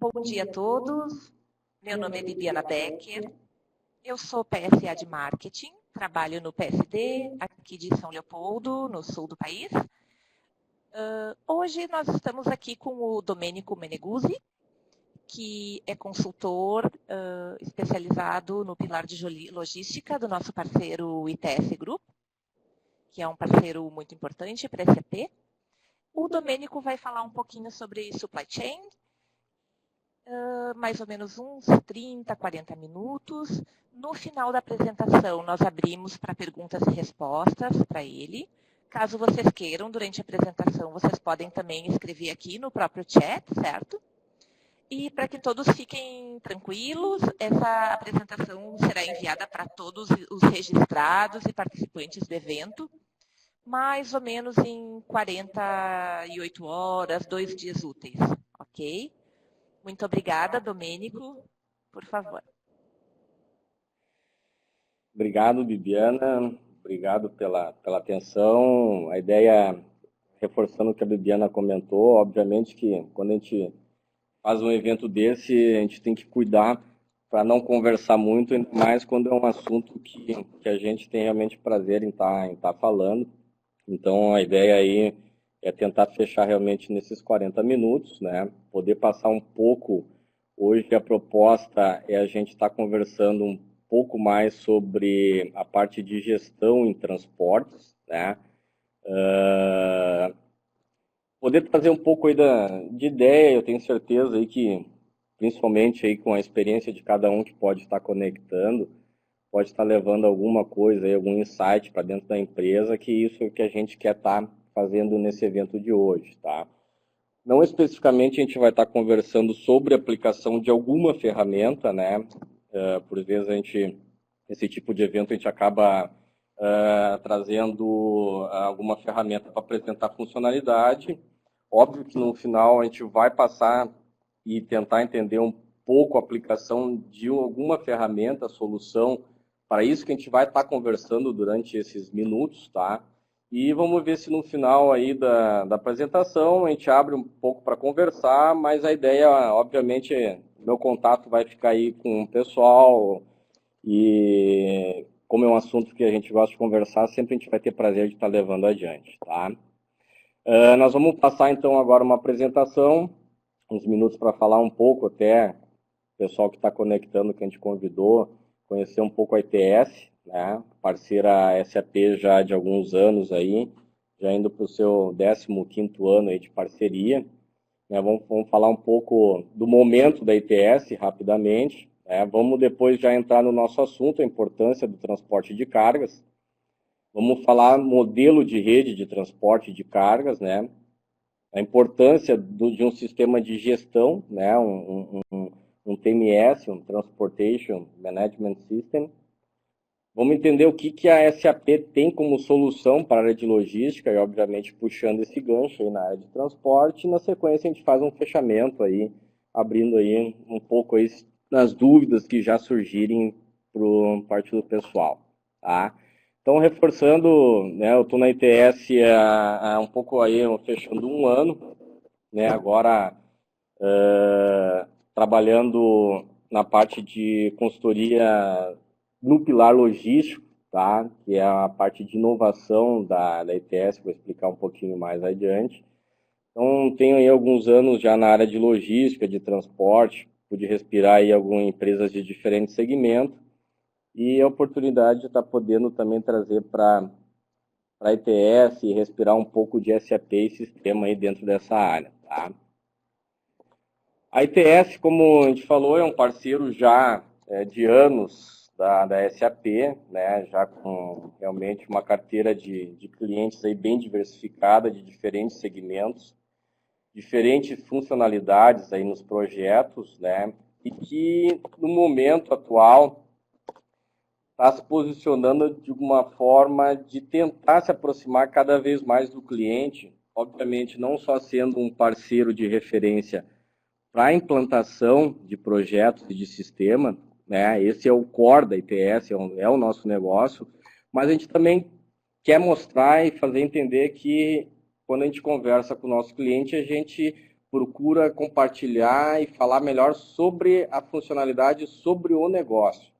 Bom dia a todos. Meu nome é Bibiana Becker. Eu sou PSA de Marketing, trabalho no PSD, aqui de São Leopoldo, no sul do país. Hoje nós estamos aqui com o Domênico Meneguzzi, que é consultor especializado no pilar de logística do nosso parceiro ITS Group, que é um parceiro muito importante para a SAP. O Domênico vai falar um pouquinho sobre supply chain, mais ou menos uns 30, 40 minutos. No final da apresentação, nós abrimos para perguntas e respostas para ele. Caso vocês queiram, durante a apresentação, vocês podem também escrever aqui no próprio chat, certo? E para que todos fiquem tranquilos, essa apresentação será enviada para todos os registrados e participantes do evento, mais ou menos em 48 horas, 2 dias úteis, ok? Muito obrigada, Domênico. Por favor. Obrigado, Bibiana. Obrigado pela atenção. A ideia, reforçando o que a Bibiana comentou, obviamente que quando a gente faz um evento desse, a gente tem que cuidar para não conversar muito, ainda mais quando é um assunto que a gente tem realmente prazer em estar falando. Então, a ideia aí é tentar fechar realmente nesses 40 minutos, né? Poder passar um pouco. Hoje a proposta é a gente estar conversando um pouco mais sobre a parte de gestão em transportes, né? Poder trazer um pouco aí de ideia, eu tenho certeza aí que, principalmente aí com a experiência de cada um que pode estar conectando, pode estar levando alguma coisa aí, algum insight para dentro da empresa, que isso é o que a gente quer estar fazendo nesse evento de hoje, tá? Não especificamente a gente vai estar conversando sobre a aplicação de alguma ferramenta, né? Por vezes esse tipo de evento a gente acaba trazendo alguma ferramenta para apresentar funcionalidade. Óbvio que no final a gente vai passar e tentar entender um pouco a aplicação de alguma ferramenta, solução, para isso que a gente vai estar conversando durante esses minutos, tá? E vamos ver se no final aí da apresentação a gente abre um pouco para conversar, mas a ideia, obviamente, meu contato vai ficar aí com o pessoal e como é um assunto que a gente gosta de conversar, sempre a gente vai ter prazer de estar levando adiante, tá? Nós vamos passar então agora uma apresentação, uns minutos para falar um pouco até o pessoal que está conectando, que a gente convidou, conhecer um pouco a ITS, né? Parceira SAP já de alguns anos aí, já indo para o seu 15º ano aí de parceria. Né? Vamos falar um pouco do momento da ITS rapidamente. Né? Vamos depois já entrar no nosso assunto, a importância do transporte de cargas. Vamos falar modelo de rede de transporte de cargas, né? A importância de um sistema de gestão, né? Um TMS, um Transportation Management System. Vamos entender o que a SAP tem como solução para a área de logística e, obviamente, puxando esse gancho aí na área de transporte. E, na sequência, a gente faz um fechamento aí, abrindo aí um pouco aí nas dúvidas que já surgirem por parte do pessoal, tá? Então, reforçando, né, eu estou na ITS há um pouco aí, fechando um ano, né, agora trabalhando na parte de consultoria no pilar logístico, tá? Que é a parte de inovação da ITS, vou explicar um pouquinho mais adiante. Então, tenho aí alguns anos já na área de logística, de transporte, pude respirar aí algumas empresas de diferentes segmentos, e a oportunidade de estar podendo também trazer para a ITS e respirar um pouco de SAP e sistema aí dentro dessa área, tá? A ITS, como a gente falou, é um parceiro já de anos da SAP, né, já com realmente uma carteira de clientes aí bem diversificada, de diferentes segmentos, diferentes funcionalidades aí nos projetos, né, e que no momento atual está se posicionando de uma forma de tentar se aproximar cada vez mais do cliente, obviamente não só sendo um parceiro de referência para a implantação de projetos e de sistema, né? Esse é o core da ITS, é o nosso negócio, mas a gente também quer mostrar e fazer entender que quando a gente conversa com o nosso cliente, a gente procura compartilhar e falar melhor sobre a funcionalidade, sobre o negócio.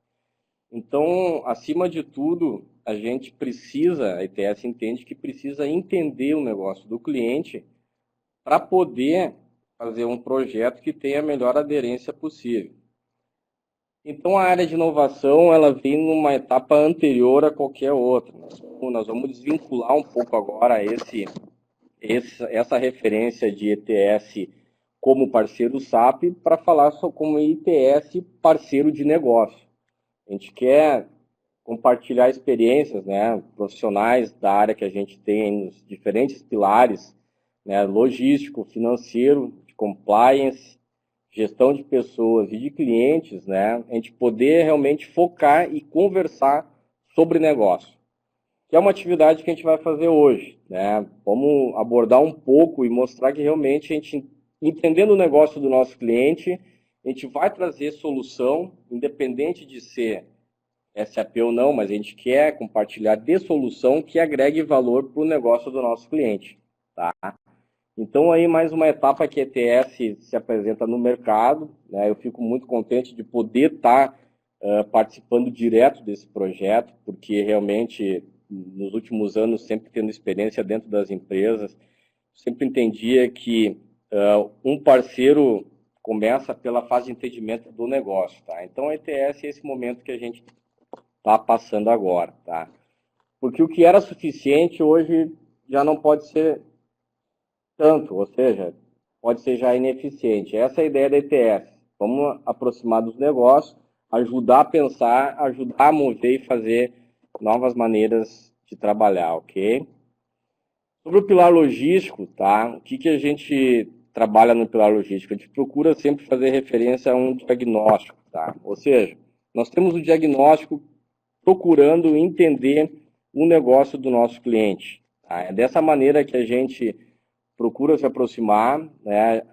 Então, acima de tudo, a gente precisa, a ITS entende que precisa entender o negócio do cliente para poder fazer um projeto que tenha a melhor aderência possível. Então, a área de inovação, ela vem numa etapa anterior a qualquer outra. Nós vamos desvincular um pouco agora essa referência de ETS como parceiro SAP para falar só como ITS parceiro de negócio. A gente quer compartilhar experiências, né, profissionais da área que a gente tem nos diferentes pilares, né, logístico, financeiro, de compliance, gestão de pessoas e de clientes, né, a gente poder realmente focar e conversar sobre negócio, que é uma atividade que a gente vai fazer hoje, né? Vamos abordar um pouco e mostrar que realmente a gente, entendendo o negócio do nosso cliente, a gente vai trazer solução, independente de ser SAP ou não, mas a gente quer compartilhar de solução que agregue valor para o negócio do nosso cliente, tá? Então, aí mais uma etapa que a ETS se apresenta no mercado, né? Eu fico muito contente de poder estar participando direto desse projeto, porque realmente, nos últimos anos, sempre tendo experiência dentro das empresas, sempre entendia que um parceiro começa pela fase de entendimento do negócio, tá? Então, a ETS é esse momento que a gente está passando agora, tá? Porque o que era suficiente hoje já não pode ser tanto, ou seja, pode ser já ineficiente. Essa é a ideia da ETS. Vamos aproximar dos negócios, ajudar a pensar, ajudar a mover e fazer novas maneiras de trabalhar, ok? Sobre o pilar logístico, tá? O que a gente trabalha no pilar logístico? A gente procura sempre fazer referência a um diagnóstico, tá? Ou seja, nós temos o diagnóstico procurando entender o negócio do nosso cliente, tá? É dessa maneira que a gente procura se aproximar, né?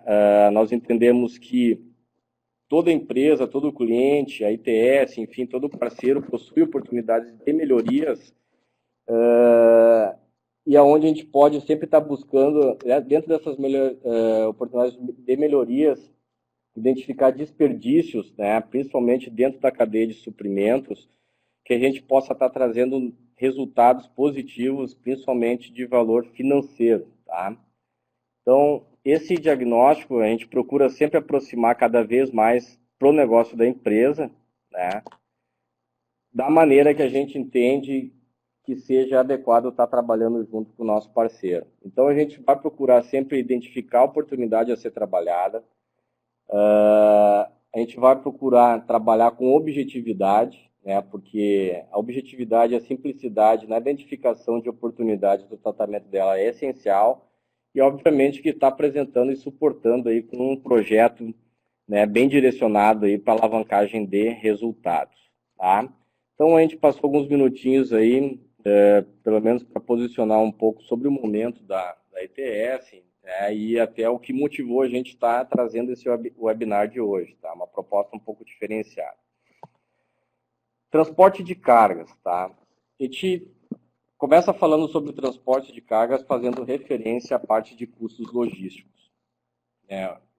Nós entendemos que toda empresa, todo cliente, a ITS, enfim, todo parceiro possui oportunidades de melhorias e aonde a gente pode sempre estar buscando, dentro dessas oportunidades de melhorias, identificar desperdícios, né? Principalmente dentro da cadeia de suprimentos, que a gente possa estar trazendo resultados positivos, principalmente de valor financeiro, tá? Então, esse diagnóstico a gente procura sempre aproximar cada vez mais para o negócio da empresa, né? Da maneira que a gente entende que seja adequado estar trabalhando junto com o nosso parceiro. Então, a gente vai procurar sempre identificar a oportunidade a ser trabalhada, a gente vai procurar trabalhar com objetividade, né? Porque a objetividade e a simplicidade na identificação de oportunidades do tratamento dela é essencial, e obviamente que está apresentando e suportando aí com um projeto, né, bem direcionado aí para alavancagem de resultados, tá? Então a gente passou alguns minutinhos aí, pelo menos para posicionar um pouco sobre o momento da ETS, né, e até o que motivou a gente estar trazendo esse webinar de hoje, tá? Uma proposta um pouco diferenciada. Transporte de cargas, tá? A gente começa falando sobre o transporte de cargas, fazendo referência à parte de custos logísticos.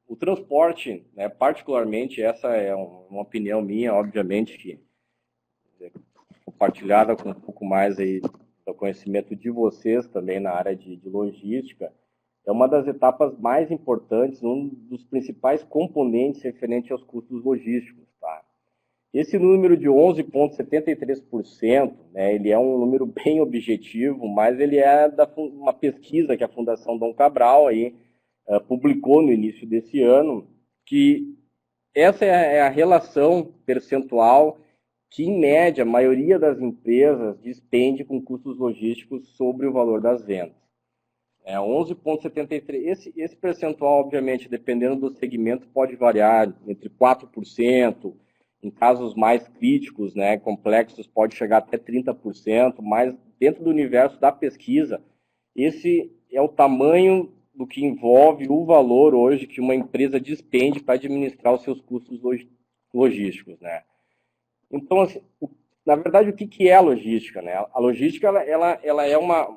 O transporte, né, particularmente, essa é uma opinião minha, obviamente, que é compartilhada com um pouco mais aí do conhecimento de vocês também na área de logística, é uma das etapas mais importantes, um dos principais componentes referente aos custos logísticos, tá? Esse número de 11,73%, né, ele é um número bem objetivo, mas ele é uma pesquisa que a Fundação Dom Cabral aí, publicou no início desse ano, que essa é a relação percentual que, em média, a maioria das empresas despende com custos logísticos sobre o valor das vendas. 11,73%. Esse percentual, obviamente, dependendo do segmento, pode variar entre 4%, em casos mais críticos, né, complexos, pode chegar até 30%, mas dentro do universo da pesquisa, esse é o tamanho do que envolve o valor hoje que uma empresa despende para administrar os seus custos logísticos, né? Então, assim, na verdade, o que é a logística, né? A logística ela é uma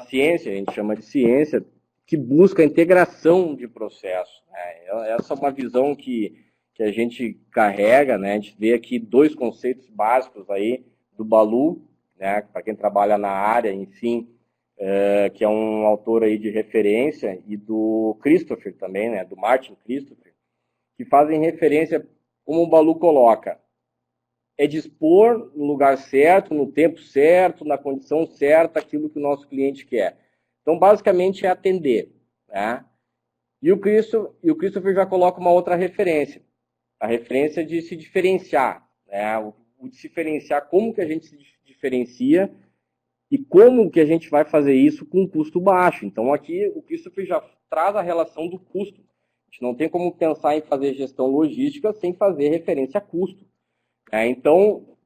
ciência, a gente chama de ciência, que busca a integração de processo, né? Essa é uma visão que a gente carrega, né? A gente vê aqui dois conceitos básicos aí do Baloo, né? Para quem trabalha na área, enfim, que é um autor aí de referência, e do Christopher também, né? Do Martin Christopher, que fazem referência, como o Baloo coloca, é dispor no lugar certo, no tempo certo, na condição certa, aquilo que o nosso cliente quer. Então, basicamente, é atender, né? E o Christopher já coloca uma outra referência, a referência de se diferenciar, né? O de se diferenciar, como que a gente se diferencia e como que a gente vai fazer isso com um custo baixo. Então, aqui, o Christopher já traz a relação do custo. A gente não tem como pensar em fazer gestão logística sem fazer referência a custo. Então,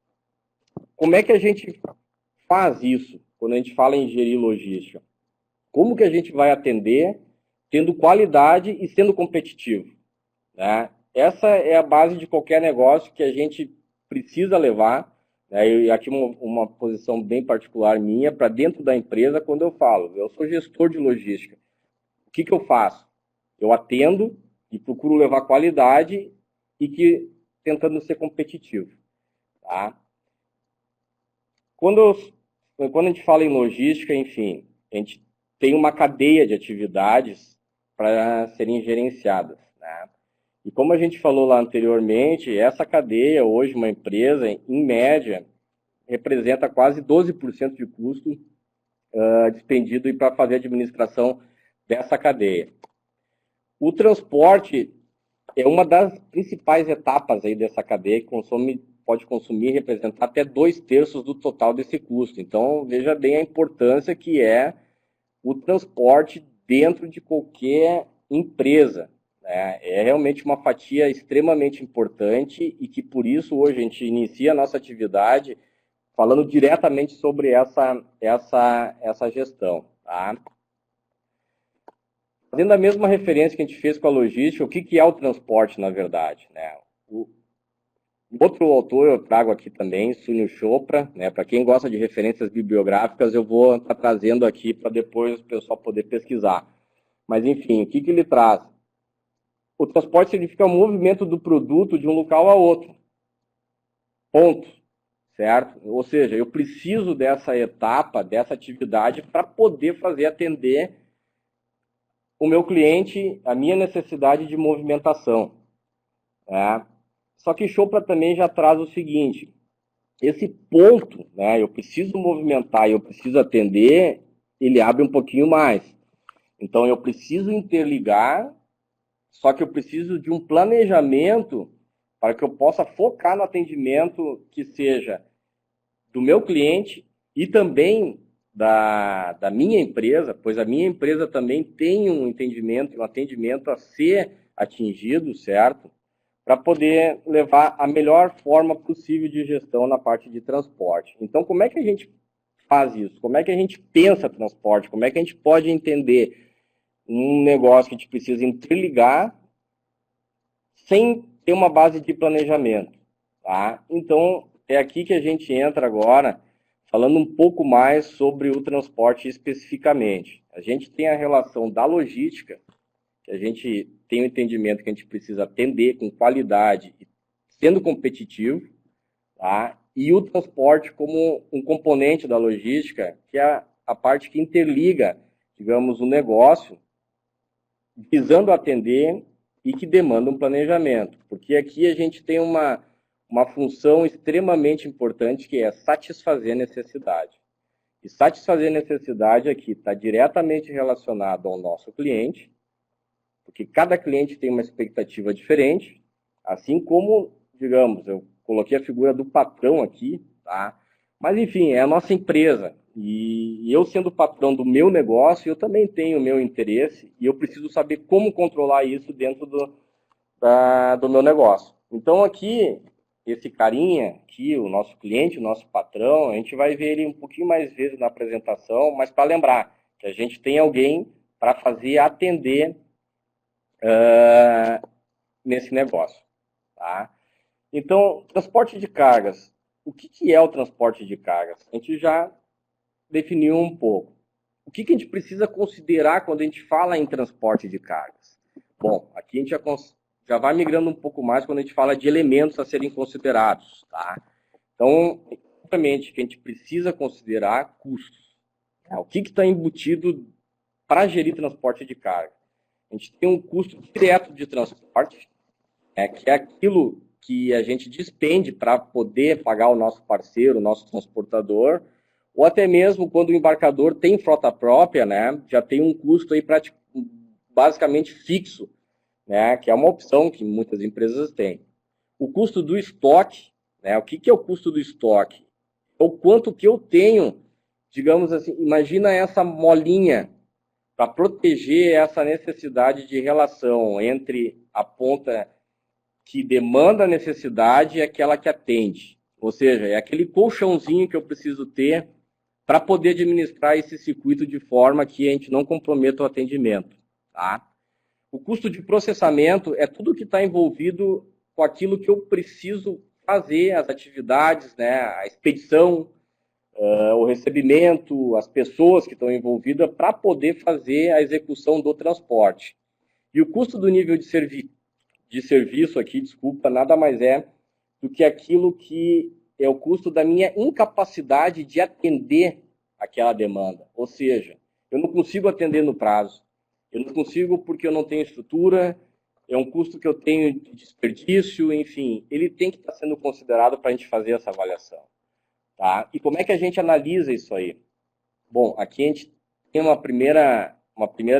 como é que a gente faz isso quando a gente fala em gerir logística? Como que a gente vai atender tendo qualidade e sendo competitivo, né? Essa é a base de qualquer negócio que a gente precisa levar, né? E aqui uma posição bem particular minha, para dentro da empresa, quando eu falo, eu sou gestor de logística. O que eu faço? Eu atendo e procuro levar qualidade e tentando ser competitivo, tá? Quando a gente fala em logística, enfim, a gente tem uma cadeia de atividades para serem gerenciadas, né? E como a gente falou lá anteriormente, essa cadeia, hoje, uma empresa, em média, representa quase 12% de custo despendido para fazer a administração dessa cadeia. O transporte é uma das principais etapas aí dessa cadeia, que pode consumir e representar até 2/3 do total desse custo. Então, veja bem a importância que é o transporte dentro de qualquer empresa, né? É realmente uma fatia extremamente importante e que, por isso, hoje a gente inicia a nossa atividade falando diretamente sobre essa gestão, tá? Fazendo a mesma referência que a gente fez com a logística, o que é o transporte, na verdade, né? Outro autor eu trago aqui também, Sunil Chopra, né? Para quem gosta de referências bibliográficas, eu vou estar trazendo aqui para depois o pessoal poder pesquisar. Mas, enfim, o que ele traz? O transporte significa o movimento do produto de um local a outro. Ponto. Certo? Ou seja, eu preciso dessa etapa, dessa atividade, para poder atender o meu cliente, a minha necessidade de movimentação, né? Só que Chopra também já traz o seguinte, esse ponto, né, eu preciso movimentar e eu preciso atender, ele abre um pouquinho mais. Então, eu preciso interligar, só que eu preciso de um planejamento para que eu possa focar no atendimento que seja do meu cliente e também da minha empresa, pois a minha empresa também tem um entendimento, um atendimento a ser atingido, certo? Para poder levar a melhor forma possível de gestão na parte de transporte. Então, como é que a gente faz isso? Como é que a gente pensa transporte? Como é que a gente pode entender um negócio que a gente precisa interligar sem ter uma base de planejamento, tá? Então, é aqui que a gente entra agora, falando um pouco mais sobre o transporte especificamente. A gente tem a relação da logística, que a gente tem o entendimento que a gente precisa atender com qualidade, sendo competitivo, tá? E o transporte como um componente da logística, que é a parte que interliga, digamos, o negócio, visando atender e que demanda um planejamento. Porque aqui a gente tem uma função extremamente importante, que é satisfazer a necessidade. E satisfazer a necessidade aqui está diretamente relacionado ao nosso cliente, porque cada cliente tem uma expectativa diferente, assim como, digamos, eu coloquei a figura do patrão aqui, tá? Mas, enfim, é a nossa empresa. E eu, sendo patrão do meu negócio, eu também tenho o meu interesse e eu preciso saber como controlar isso dentro do meu negócio. Então, aqui, esse carinha aqui, o nosso cliente, o nosso patrão, a gente vai ver ele um pouquinho mais vezes na apresentação, mas para lembrar que a gente tem alguém para atender nesse negócio, tá? Então, transporte de cargas. O que é o transporte de cargas? A gente já definiu um pouco. o que a gente precisa considerar quando a gente fala em transporte de cargas? Bom, aqui a gente já vai migrando um pouco mais quando a gente fala de elementos a serem considerados, tá? Então, obviamente, que a gente precisa considerar custos. Tá? O que está embutido para gerir transporte de carga? A gente tem um custo direto de transporte, que é aquilo que a gente despende para poder pagar o nosso parceiro, o nosso transportador, ou até mesmo quando o embarcador tem frota própria, né, já tem um custo aí basicamente fixo, né, que é uma opção que muitas empresas têm. O custo do estoque, né, o que é o custo do estoque? É o quanto que eu tenho, digamos assim, imagina essa molinha para proteger essa necessidade de relação entre a ponta que demanda a necessidade e aquela que atende. Ou seja, é aquele colchãozinho que eu preciso ter para poder administrar esse circuito de forma que a gente não comprometa o atendimento. Tá? O custo de processamento é tudo que está envolvido com aquilo que eu preciso fazer, as atividades, né, a expedição, o recebimento, as pessoas que estão envolvidas para poder fazer a execução do transporte. E o custo do nível de serviço aqui, desculpa, nada mais é do que aquilo que é o custo da minha incapacidade de atender aquela demanda. Ou seja, eu não consigo atender no prazo. Eu não consigo porque eu não tenho estrutura, é um custo que eu tenho de desperdício, enfim, ele tem que estar sendo considerado para a gente fazer essa avaliação. Tá? E como é que a gente analisa isso aí? Bom, aqui a gente tem uma primeira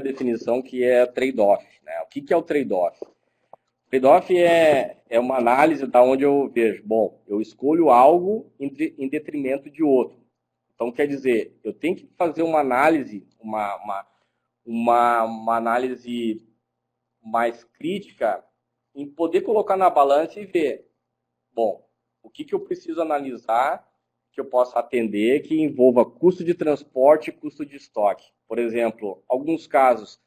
definição que é trade-off. Né? O que é o trade-off? Trade-off é uma análise da onde eu vejo, bom, eu escolho algo em detrimento de outro. Então, quer dizer, eu tenho que fazer uma análise, uma análise mais crítica em poder colocar na balança e ver, bom, o que eu preciso analisar que eu possa atender que envolva custo de transporte e custo de estoque. Por exemplo, alguns casos,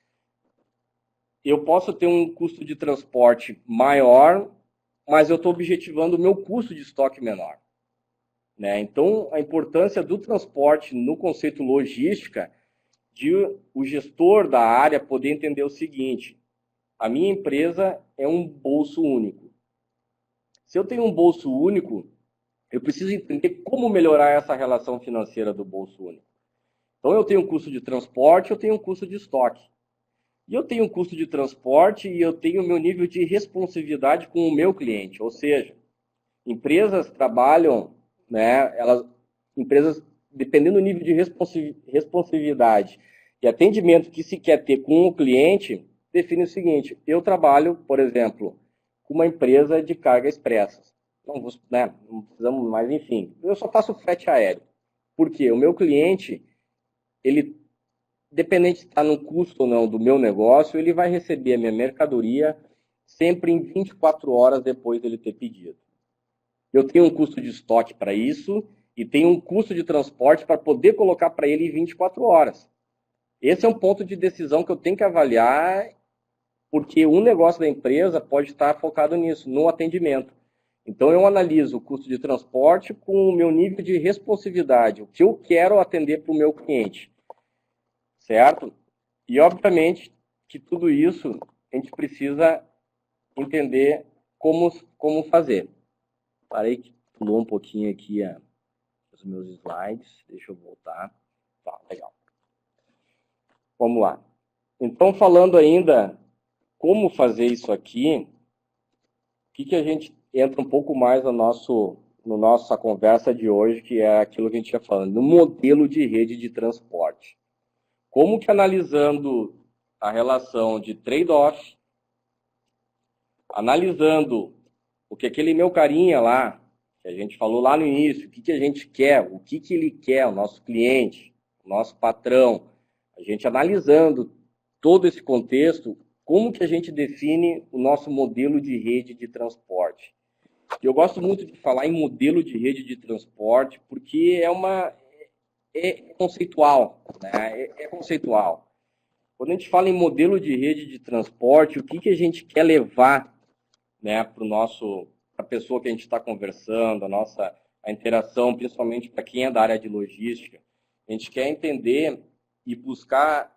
eu posso ter um custo de transporte maior, mas eu estou objetivando o meu custo de estoque menor. Né? Então, a importância do transporte no conceito logística, de o gestor da área poder entender o seguinte, a minha empresa é um bolso único. Se eu tenho um bolso único, eu preciso entender como melhorar essa relação financeira do bolso único. Então, eu tenho um custo de transporte, eu tenho um custo de estoque. E eu tenho um custo de transporte e eu tenho o meu nível de responsividade com o meu cliente. Ou seja, empresas trabalham, né, empresas, dependendo do nível de responsividade e atendimento que se quer ter com o cliente, define o seguinte, eu trabalho, por exemplo, com uma empresa de carga expressas. Não precisamos mais, enfim. Eu só faço frete aéreo. Porque o meu cliente, ele, dependente de estar no custo ou não do meu negócio, ele vai receber a minha mercadoria sempre em 24 horas depois dele ter pedido. Eu tenho um custo de estoque para isso e tenho um custo de transporte para poder colocar para ele em 24 horas. Esse é um ponto de decisão que eu tenho que avaliar, porque um negócio da empresa pode estar focado nisso, no atendimento. Então, eu analiso o custo de transporte com o meu nível de responsividade, o que eu quero atender para o meu cliente. Certo? E, obviamente, que tudo isso a gente precisa entender como fazer. Parei que pulou um pouquinho aqui os meus slides. Deixa eu voltar. Tá, legal. Vamos lá. Então, falando ainda como fazer isso aqui, o que a gente entra um pouco mais no nossa conversa de hoje, que é aquilo que a gente ia falando, no modelo de rede de transporte. Como que analisando a relação de trade-off, analisando o que aquele meu carinha lá, que a gente falou lá no início, o que a gente quer, o que ele quer, o nosso cliente, o nosso patrão, a gente analisando todo esse contexto, como que a gente define o nosso modelo de rede de transporte. Eu gosto muito de falar em modelo de rede de transporte, porque é conceitual, né? É conceitual. Quando a gente fala em modelo de rede de transporte, o que a gente quer levar, né, para a pessoa que a gente está conversando, a interação, principalmente para quem é da área de logística, a gente quer entender e buscar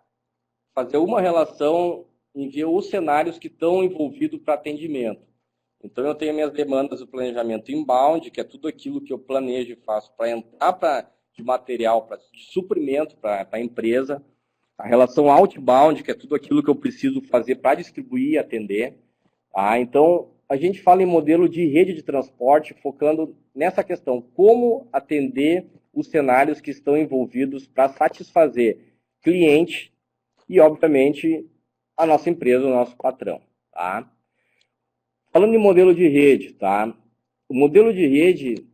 fazer uma relação em ver os cenários que estão envolvidos para atendimento. Então, eu tenho minhas demandas do planejamento inbound, que é tudo aquilo que eu planejo e faço para entrar de material, de suprimento para a empresa. A relação outbound, que é tudo aquilo que eu preciso fazer para distribuir e atender. Tá? Então, a gente fala em modelo de rede de transporte, focando nessa questão, como atender os cenários que estão envolvidos para satisfazer cliente e, obviamente, a nossa empresa, o nosso patrão. Tá? Falando em modelo de rede, tá? O modelo de rede,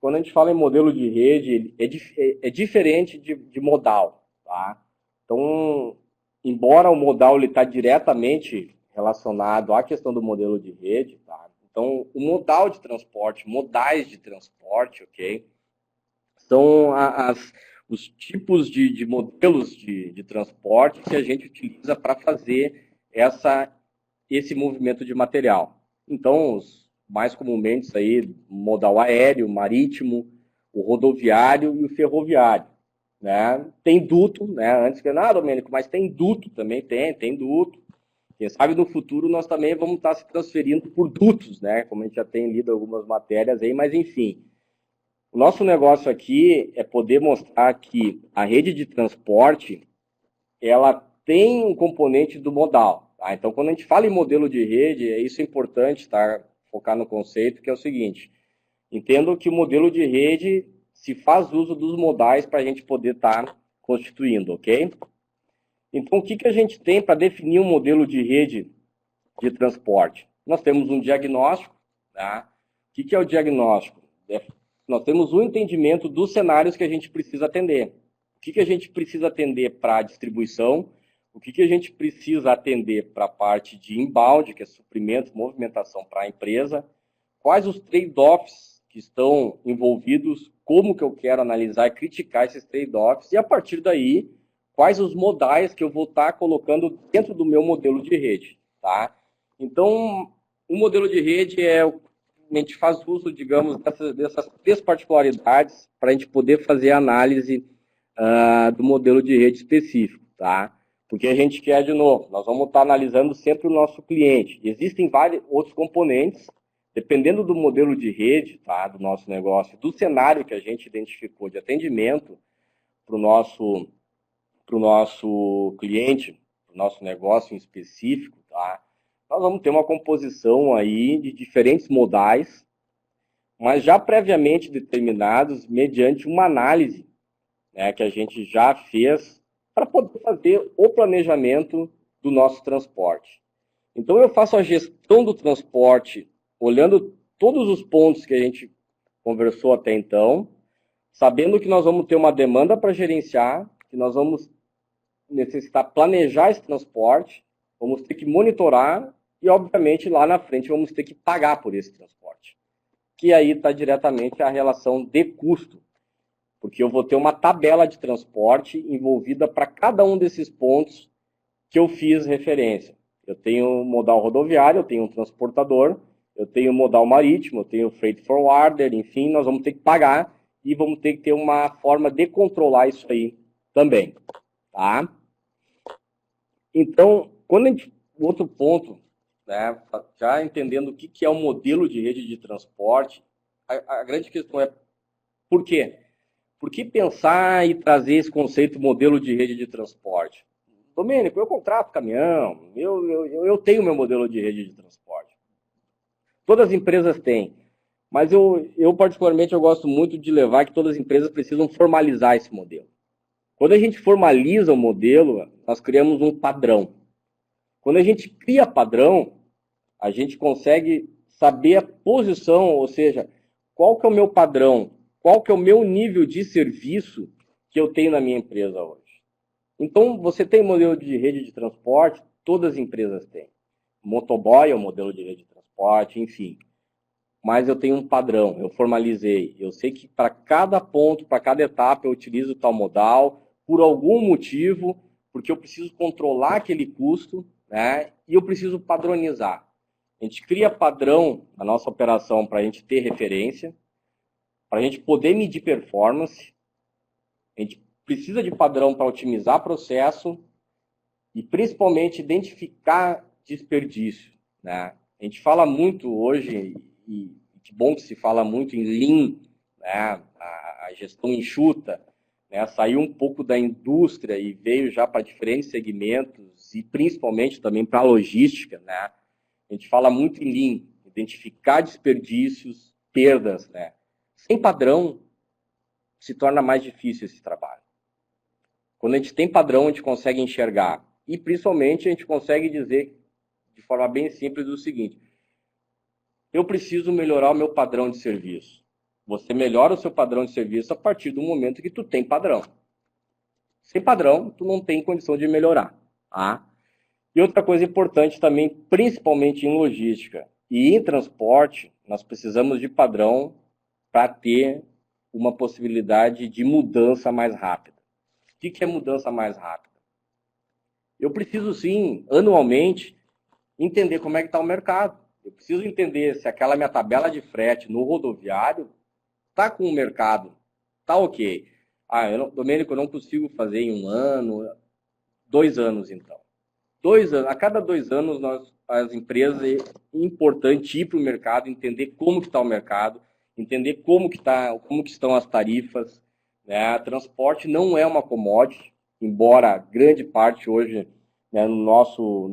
quando a gente fala em modelo de rede, é diferente de modal. Tá? Então, embora o modal está diretamente relacionado à questão do modelo de rede, tá? Então, o modal de transporte, modais de transporte, ok? São os tipos de modelos de transporte que a gente utiliza para fazer esse movimento de material. Então, os mais comumente aí, modal aéreo, marítimo, o rodoviário e o ferroviário. Né? Tem duto, né? Antes que Domênico, mas tem duto também, tem duto. Quem sabe no futuro nós também vamos estar se transferindo por dutos, né? Como a gente já tem lido algumas matérias aí, mas enfim. O nosso negócio aqui é poder mostrar que a rede de transporte, ela tem um componente do modal. Tá? Então, quando a gente fala em modelo de rede, isso é importante, tá? Focar no conceito, que é o seguinte. Entendo que o modelo de rede se faz uso dos modais para a gente poder estar constituindo, ok? Então, o que a gente tem para definir um modelo de rede de transporte? Nós temos um diagnóstico. Tá? O que é o diagnóstico? Nós temos um entendimento dos cenários que a gente precisa atender. O que a gente precisa atender para a distribuição, o que a gente precisa atender para a parte de inbound, que é suprimento, movimentação para a empresa, quais os trade-offs que estão envolvidos, como que eu quero analisar e criticar esses trade-offs, e a partir daí, quais os modais que eu vou estar colocando dentro do meu modelo de rede. Tá? Então, o modelo de rede a gente faz uso, digamos, dessas três particularidades para a gente poder fazer a análise do modelo de rede específico, tá? Porque a gente quer, de novo, nós vamos estar analisando sempre o nosso cliente. Existem vários outros componentes, dependendo do modelo de rede, tá, do nosso negócio, do cenário que a gente identificou de atendimento para o nosso cliente, para o nosso negócio em específico, tá? Nós vamos ter uma composição aí de diferentes modais, mas já previamente determinados mediante uma análise, né, que a gente já fez para poder fazer o planejamento do nosso transporte. Então, eu faço a gestão do transporte olhando todos os pontos que a gente conversou até então, sabendo que nós vamos ter uma demanda para gerenciar, que nós vamos necessitar planejar esse transporte, vamos ter que monitorar e, obviamente, lá na frente vamos ter que pagar por esse transporte. Que aí está diretamente a relação de custo, porque eu vou ter uma tabela de transporte envolvida para cada um desses pontos que eu fiz referência. Eu tenho modal rodoviário, eu tenho um transportador, eu tenho modal marítimo, eu tenho freight forwarder, enfim, nós vamos ter que pagar e vamos ter que ter uma forma de controlar isso aí também. Tá? Então, outro ponto, né, já entendendo o que é o modelo de rede de transporte, a grande questão é por quê? Por que pensar e trazer esse conceito modelo de rede de transporte? Domênico, eu contrato caminhão, eu tenho meu modelo de rede de transporte. Todas as empresas têm, mas eu particularmente eu gosto muito de levar que todas as empresas precisam formalizar esse modelo. Quando a gente formaliza o modelo, nós criamos um padrão. Quando a gente cria padrão, a gente consegue saber a posição, ou seja, qual que é o meu padrão, qual que é o meu nível de serviço que eu tenho na minha empresa hoje. Então, você tem modelo de rede de transporte, todas as empresas têm. Motoboy é o modelo de rede de transporte, enfim. Mas eu tenho um padrão, eu formalizei. Eu sei que para cada ponto, para cada etapa, eu utilizo tal modal, por algum motivo, porque eu preciso controlar aquele custo, né? E eu preciso padronizar. A gente cria padrão na nossa operação para a gente ter referência, para a gente poder medir performance, a gente precisa de padrão para otimizar processo e, principalmente, identificar desperdício, né? A gente fala muito hoje, e que bom que se fala muito em Lean, né? A gestão enxuta, né? Saiu um pouco da indústria e veio já para diferentes segmentos e principalmente também para a logística, né? A gente fala muito em Lean, identificar desperdícios, perdas, né? Sem padrão, se torna mais difícil esse trabalho. Quando a gente tem padrão, a gente consegue enxergar. E, principalmente, a gente consegue dizer, de forma bem simples, o seguinte: eu preciso melhorar o meu padrão de serviço. Você melhora o seu padrão de serviço a partir do momento que tu tem padrão. Sem padrão, tu não tem condição de melhorar. Tá? E outra coisa importante também, principalmente em logística e em transporte, nós precisamos de padrão para ter uma possibilidade de mudança mais rápida. O que é mudança mais rápida? Eu preciso, sim, anualmente, entender como é que está o mercado. Eu preciso entender se aquela minha tabela de frete no rodoviário está com o mercado, está ok. Domênico, eu não consigo fazer em 1 ano, 2 anos, então. 2 anos, a cada 2 anos, as empresas, é importante ir para o mercado, entender como que está o mercado, entender como que estão as tarifas, né? Transporte não é uma commodity, embora grande parte hoje, né, no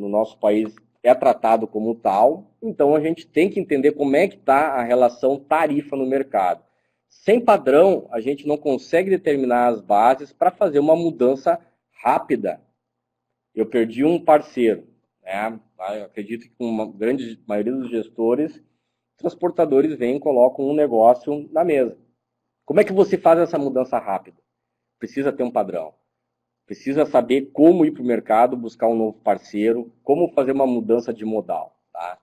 nosso país é tratado como tal. Então a gente tem que entender como é que está a relação tarifa no mercado. Sem padrão, a gente não consegue determinar as bases para fazer uma mudança rápida. Eu perdi um parceiro, né? Eu acredito que uma grande maioria dos gestores, transportadores vêm e colocam um negócio na mesa. Como é que você faz essa mudança rápida? Precisa ter um padrão. Precisa saber como ir para o mercado, buscar um novo parceiro, como fazer uma mudança de modal. Tá?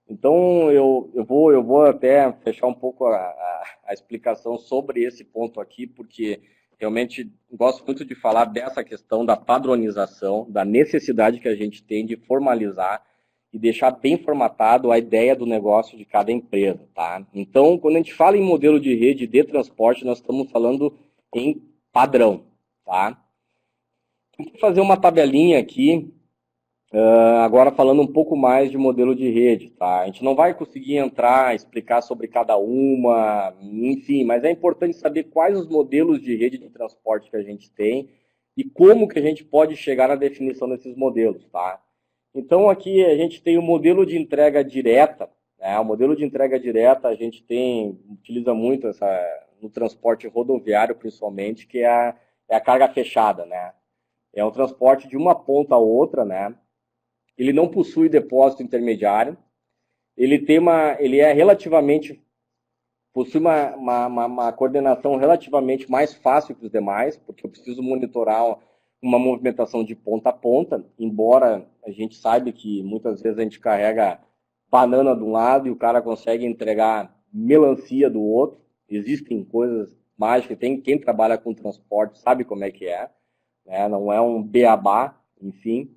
Então, eu vou até fechar um pouco a explicação sobre esse ponto aqui, porque realmente gosto muito de falar dessa questão da padronização, da necessidade que a gente tem de formalizar e deixar bem formatado a ideia do negócio de cada empresa. Tá? Então, quando a gente fala em modelo de rede de transporte, nós estamos falando em padrão. Tá? Vou fazer uma tabelinha aqui, agora falando um pouco mais de modelo de rede. Tá? A gente não vai conseguir entrar, explicar sobre cada uma, enfim, mas é importante saber quais os modelos de rede de transporte que a gente tem e como que a gente pode chegar na definição desses modelos. Tá? Então aqui a gente tem o modelo de entrega direta. Né? O modelo de entrega direta a gente utiliza muito no transporte rodoviário principalmente, que é a carga fechada, né? É um transporte de uma ponta a outra, né? Ele não possui depósito intermediário. Ele é relativamente, possui uma coordenação relativamente mais fácil que os demais, porque eu preciso monitorar uma movimentação de ponta a ponta, embora a gente saiba que muitas vezes a gente carrega banana de um lado e o cara consegue entregar melancia do outro. Existem coisas mágicas, quem trabalha com transporte sabe como é que é. Não é um beabá, enfim.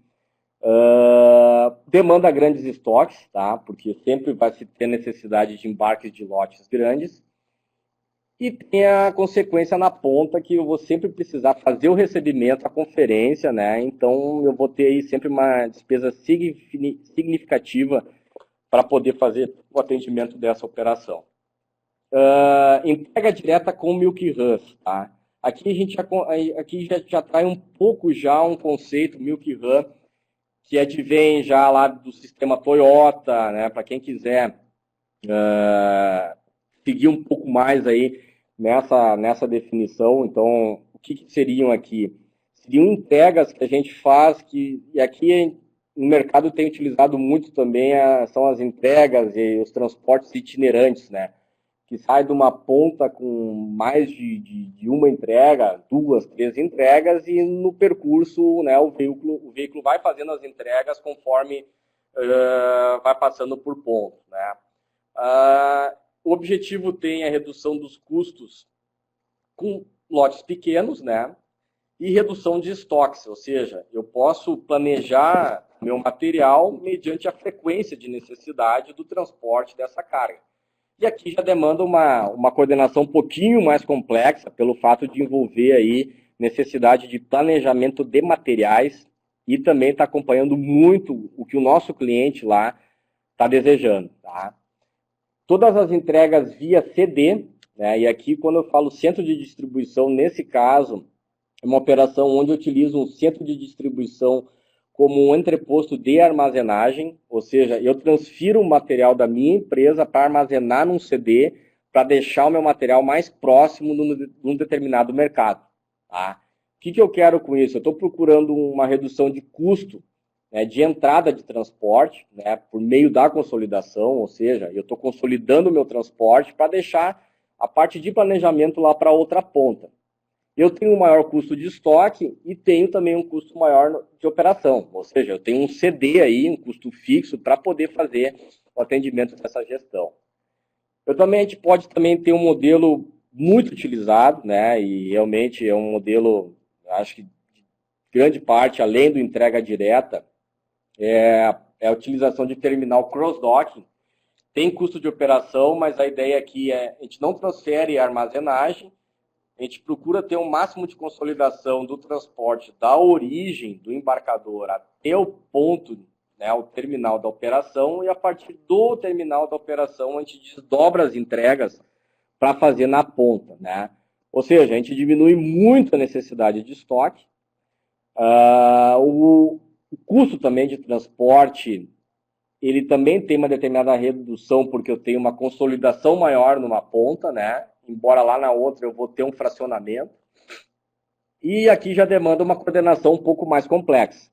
Demanda grandes estoques, tá? Porque sempre vai se ter necessidade de embarques de lotes grandes. E tem a consequência na ponta que eu vou sempre precisar fazer o recebimento, a conferência, né? Então eu vou ter aí sempre uma despesa significativa para poder fazer o atendimento dessa operação. Entrega direta com Milk Runs, tá? Aqui a gente já traz um pouco já um conceito Milk Run, que advém já lá do sistema Toyota, né? Para quem quiser seguir um pouco mais aí nessa definição. Então, o que seriam aqui? Seriam entregas que a gente faz, e aqui no mercado tem utilizado muito também, são as entregas e os transportes itinerantes, né? Que sai de uma ponta com mais de uma entrega, 2, 3 entregas, e no percurso, né, o veículo vai fazendo as entregas conforme vai passando por pontos. Né? O objetivo tem a redução dos custos com lotes pequenos, né, e redução de estoques, ou seja, eu posso planejar meu material mediante a frequência de necessidade do transporte dessa carga. E aqui já demanda uma coordenação um pouquinho mais complexa, pelo fato de envolver aí necessidade de planejamento de materiais e também está acompanhando muito o que o nosso cliente lá está desejando. Tá? Todas as entregas via CD, né, e aqui quando eu falo centro de distribuição, nesse caso, é uma operação onde eu utilizo um centro de distribuição como um entreposto de armazenagem, ou seja, eu transfiro o material da minha empresa para armazenar num CD para deixar o meu material mais próximo num determinado mercado. Tá? O que eu quero com isso? Eu estou procurando uma redução de custo, né, de entrada de transporte, né, por meio da consolidação, ou seja, eu estou consolidando o meu transporte para deixar a parte de planejamento lá para outra ponta. Eu tenho um maior custo de estoque e tenho também um custo maior de operação, ou seja, eu tenho um CD aí, um custo fixo para poder fazer o atendimento dessa gestão. A gente pode também ter um modelo muito utilizado, né, e realmente é um modelo, acho que de grande parte, além do entrega direta, é a utilização de terminal cross-docking. Tem custo de operação, mas a ideia aqui é a gente não transfere a armazenagem, a gente procura ter um máximo de consolidação do transporte da origem do embarcador até o ponto, né, o terminal da operação, e a partir do terminal da operação a gente desdobra as entregas para fazer na ponta. Né? Ou seja, a gente diminui muito a necessidade de estoque. O custo também de transporte, ele também tem uma determinada redução, porque eu tenho uma consolidação maior numa ponta, né? Embora lá na outra eu vou ter um fracionamento. E aqui já demanda uma coordenação um pouco mais complexa.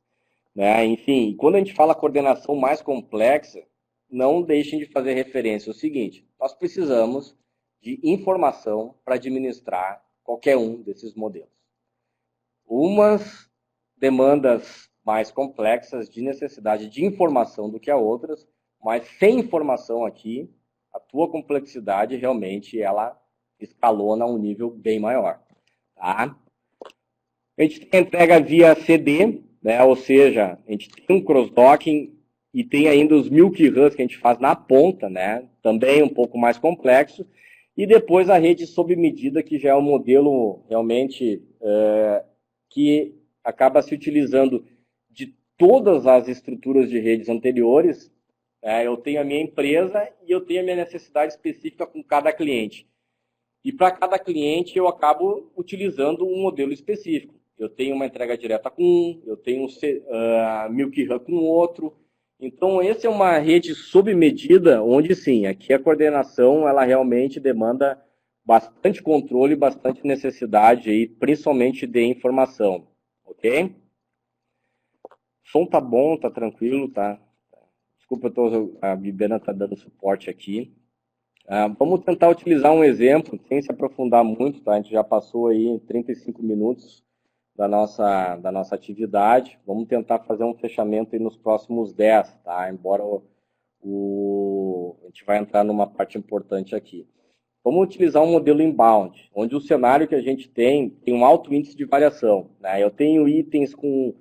Né? Enfim, quando a gente fala coordenação mais complexa, não deixem de fazer referência ao seguinte: nós precisamos de informação para administrar qualquer um desses modelos. Umas demandas mais complexas de necessidade de informação do que a outras, mas sem informação aqui, a tua complexidade realmente ela escalona a um nível bem maior. Tá? A gente tem a entrega via CD, né? Ou seja, a gente tem um cross-docking e tem ainda os milk runs que a gente faz na ponta, né? Também um pouco mais complexo. E depois a rede sob medida, que já é um modelo realmente que acaba se utilizando de todas as estruturas de redes anteriores. Eu tenho a minha empresa e eu tenho a minha necessidade específica com cada cliente. E para cada cliente eu acabo utilizando um modelo específico. Eu tenho uma entrega direta com um, eu tenho Milk Run com outro. Então, essa é uma rede sob medida, onde sim, aqui a coordenação ela realmente demanda bastante controle, bastante necessidade, aí, principalmente de informação. Ok? O som tá bom, tá tranquilo, tá? Desculpa, a Bibiana tá dando suporte aqui. Vamos tentar utilizar um exemplo, sem se aprofundar muito, tá? A gente já passou aí 35 minutos da nossa atividade. Vamos tentar fazer um fechamento aí nos próximos 10, tá? Embora a gente vai entrar numa parte importante aqui. Vamos utilizar um modelo inbound, onde o cenário que a gente tem um alto índice de variação. Né? Eu tenho itens com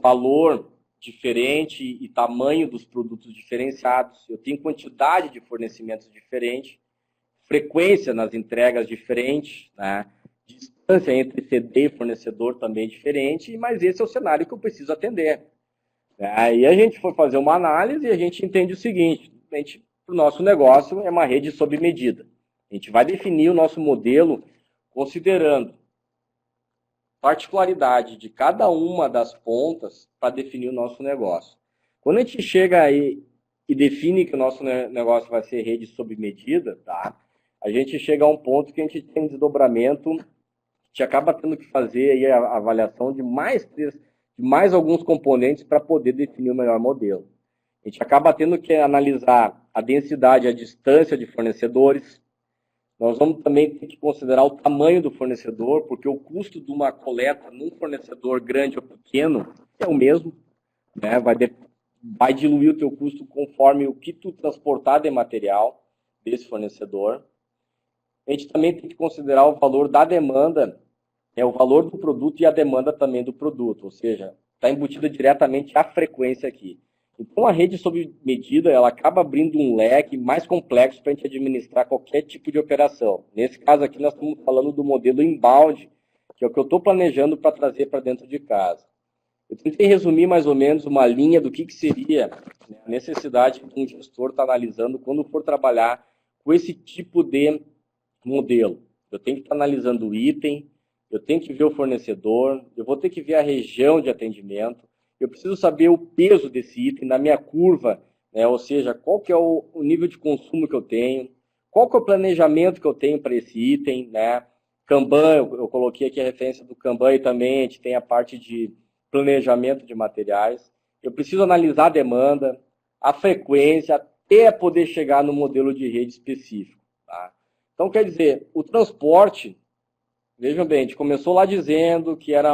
valor diferente e tamanho dos produtos diferenciados, eu tenho quantidade de fornecimentos diferente, frequência nas entregas diferente, né? Distância entre CD e fornecedor também diferente, mas esse é o cenário que eu preciso atender. Aí a gente foi fazer uma análise e a gente entende o seguinte: para o nosso negócio é uma rede sob medida. A gente vai definir o nosso modelo considerando particularidade de cada uma das pontas para definir o nosso negócio. Quando a gente chega aí e define que o nosso negócio vai ser rede sob medida, tá? A gente chega a um ponto que a gente tem desdobramento, a gente acaba tendo que fazer aí a avaliação de mais alguns componentes para poder definir o melhor modelo. A gente acaba tendo que analisar a densidade e a distância de fornecedores. Nós vamos também ter que considerar o tamanho do fornecedor, porque o custo de uma coleta num fornecedor grande ou pequeno é o mesmo, né? Vai diluir o teu custo conforme o que tu transportar de material desse fornecedor. A gente também tem que considerar o valor da demanda, o valor do produto e a demanda também do produto, ou seja, está embutida diretamente a frequência aqui. Então, a rede sob medida, ela acaba abrindo um leque mais complexo para a gente administrar qualquer tipo de operação. Nesse caso aqui, nós estamos falando do modelo inbound, que é o que eu estou planejando para trazer para dentro de casa. Eu tentei resumir mais ou menos uma linha do que seria, né, a necessidade que um gestor está analisando quando for trabalhar com esse tipo de modelo. Eu tenho que estar analisando o item, eu tenho que ver o fornecedor, eu vou ter que ver a região de atendimento, eu preciso saber o peso desse item na minha curva, né, ou seja, qual que é o nível de consumo que eu tenho, qual que é o planejamento que eu tenho para esse item, né? Kanban, eu coloquei aqui a referência do Kanban e também a gente tem a parte de planejamento de materiais. Eu preciso analisar a demanda, a frequência, até poder chegar no modelo de rede específico. Tá? Então, quer dizer, o transporte, vejam bem, a gente começou lá dizendo que era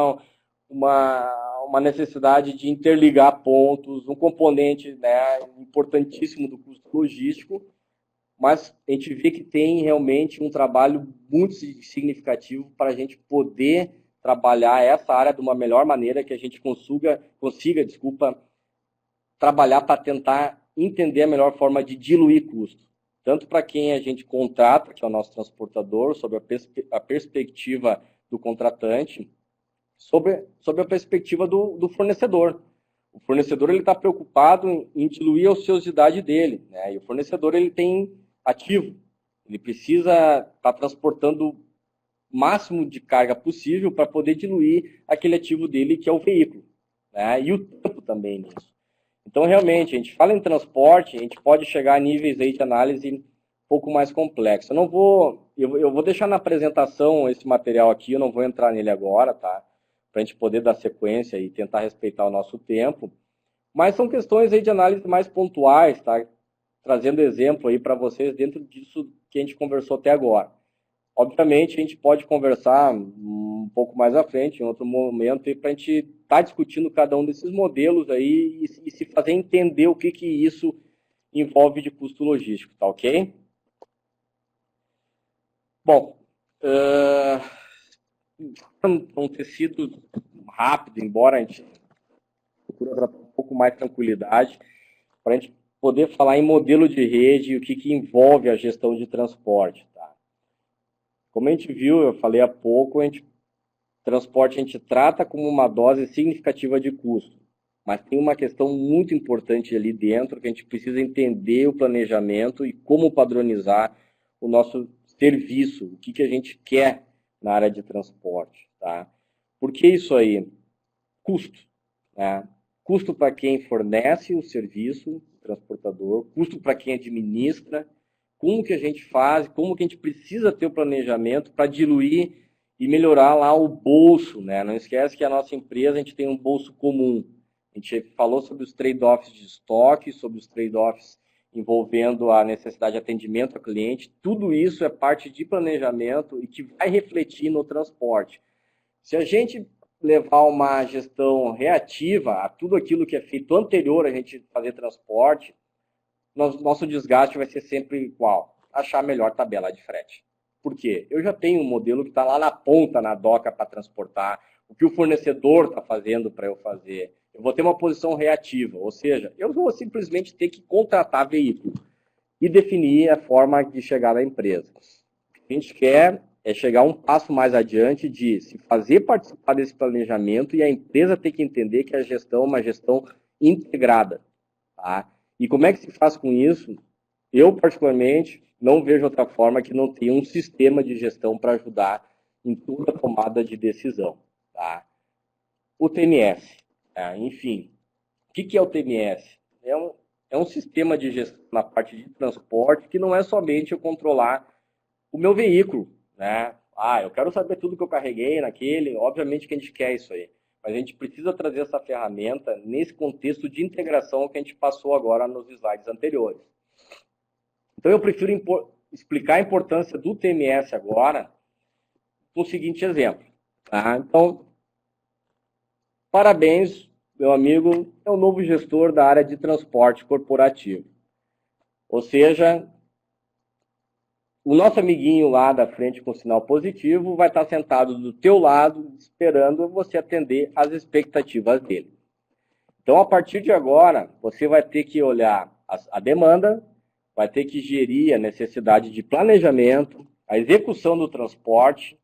uma necessidade de interligar pontos, um componente, né, importantíssimo do custo logístico, mas a gente vê que tem realmente um trabalho muito significativo para a gente poder trabalhar essa área de uma melhor maneira, que a gente consiga trabalhar para tentar entender a melhor forma de diluir custo. Tanto para quem a gente contrata, que é o nosso transportador, sobre a perspectiva do contratante, sobre a perspectiva do fornecedor. O fornecedor está preocupado em diluir a ociosidade dele, né? E o fornecedor ele tem ativo, ele precisa estar transportando o máximo de carga possível para poder diluir aquele ativo dele, que é o veículo, né? E o tempo também nisso. Então, realmente, a gente fala em transporte, a gente pode chegar a níveis aí de análise um pouco mais complexos. Eu vou deixar na apresentação esse material aqui, eu não vou entrar nele agora, tá? Para a gente poder dar sequência e tentar respeitar o nosso tempo. Mas são questões aí de análise mais pontuais, tá? Trazendo exemplo aí para vocês dentro disso que a gente conversou até agora. Obviamente, a gente pode conversar um pouco mais à frente, em outro momento, para a gente estar discutindo cada um desses modelos aí e se fazer entender o que isso envolve de custo logístico, tá ok? Bom, um tecido rápido, embora a gente procure tratar um pouco mais tranquilidade, para a gente poder falar em modelo de rede e o que envolve a gestão de transporte. Tá? Como a gente viu, eu falei há pouco, transporte a gente trata como uma dose significativa de custo, mas tem uma questão muito importante ali dentro, que a gente precisa entender o planejamento e como padronizar o nosso serviço, o que a gente quer na área de transporte. Tá? Por que isso aí? Custo. Né? Custo para quem fornece o serviço, o transportador, custo para quem administra, como que a gente faz, como que a gente precisa ter o planejamento para diluir e melhorar lá o bolso. Né? Não esquece que a nossa empresa, a gente tem um bolso comum. A gente falou sobre os trade-offs de estoque, sobre os trade-offs envolvendo a necessidade de atendimento ao cliente. Tudo isso é parte de planejamento e que vai refletir no transporte. Se a gente levar uma gestão reativa a tudo aquilo que é feito anterior a gente fazer transporte, nosso desgaste vai ser sempre igual. Achar a melhor tabela de frete. Por quê? Eu já tenho um modelo que está lá na ponta, na doca, para transportar. O que o fornecedor está fazendo para eu fazer. Eu vou ter uma posição reativa, ou seja, eu vou simplesmente ter que contratar veículo e definir a forma de chegar na empresa. O que a gente quer é chegar um passo mais adiante de se fazer participar desse planejamento e a empresa ter que entender que a gestão é uma gestão integrada. Tá? E como é que se faz com isso? Eu, particularmente, não vejo outra forma que não tenha um sistema de gestão para ajudar em toda a tomada de decisão. Tá? O TMS. Tá? Enfim, o que é o TMS? É um sistema de gestão na parte de transporte que não é somente eu controlar o meu veículo. Né? Eu quero saber tudo que eu carreguei naquele. Obviamente que a gente quer isso aí. Mas a gente precisa trazer essa ferramenta nesse contexto de integração que a gente passou agora nos slides anteriores. Então, eu prefiro explicar a importância do TMS agora com o seguinte exemplo. Tá? Então, parabéns, meu amigo, é o novo gestor da área de transporte corporativo. Ou seja, o nosso amiguinho lá da frente com sinal positivo vai estar sentado do teu lado, esperando você atender às expectativas dele. Então, a partir de agora, você vai ter que olhar a demanda, vai ter que gerir a necessidade de planejamento, a execução do transporte,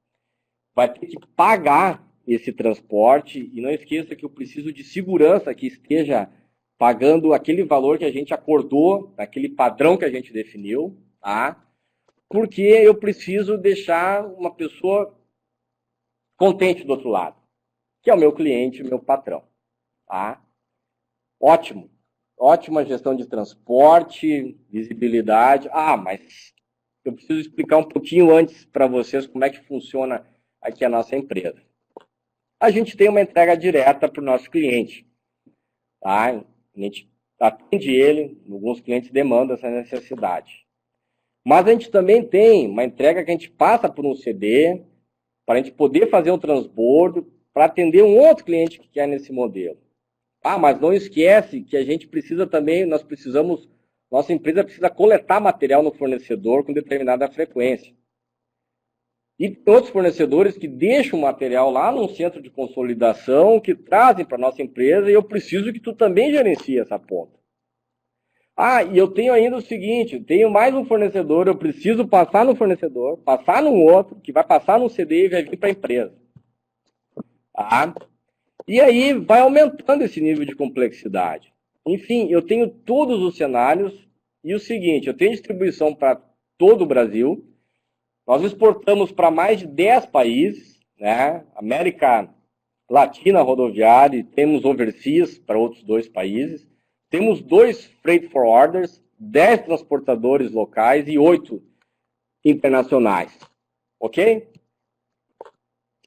vai ter que pagar esse transporte, e não esqueça que eu preciso de segurança que esteja pagando aquele valor que a gente acordou, aquele padrão que a gente definiu, tá? Porque eu preciso deixar uma pessoa contente do outro lado, que é o meu cliente, o meu patrão, tá? Ótimo. Ótima gestão de transporte, visibilidade. Ah, mas eu preciso explicar um pouquinho antes para vocês como é que funciona aqui a nossa empresa. A gente tem uma entrega direta para o nosso cliente, tá? A gente atende ele, alguns clientes demandam essa necessidade. Mas a gente também tem uma entrega que a gente passa por um CD, para a gente poder fazer um transbordo, para atender um outro cliente que quer nesse modelo. Ah, mas não esquece que a gente precisa também, nossa empresa precisa coletar material no fornecedor com determinada frequência. E tem outros fornecedores que deixam o material lá num centro de consolidação, que trazem para a nossa empresa, e eu preciso que tu também gerencie essa ponta. Ah, e eu tenho ainda o seguinte, tenho mais um fornecedor, eu preciso passar no fornecedor, passar num outro, que vai passar no CD e vai vir para a empresa. Tá? E aí vai aumentando esse nível de complexidade. Enfim, eu tenho todos os cenários, e o seguinte, eu tenho distribuição para todo o Brasil, nós exportamos para mais de 10 países, né? América Latina rodoviária, e temos overseas para outros 2 países. Temos 2 freight forwarders, 10 transportadores locais e 8 internacionais. Ok?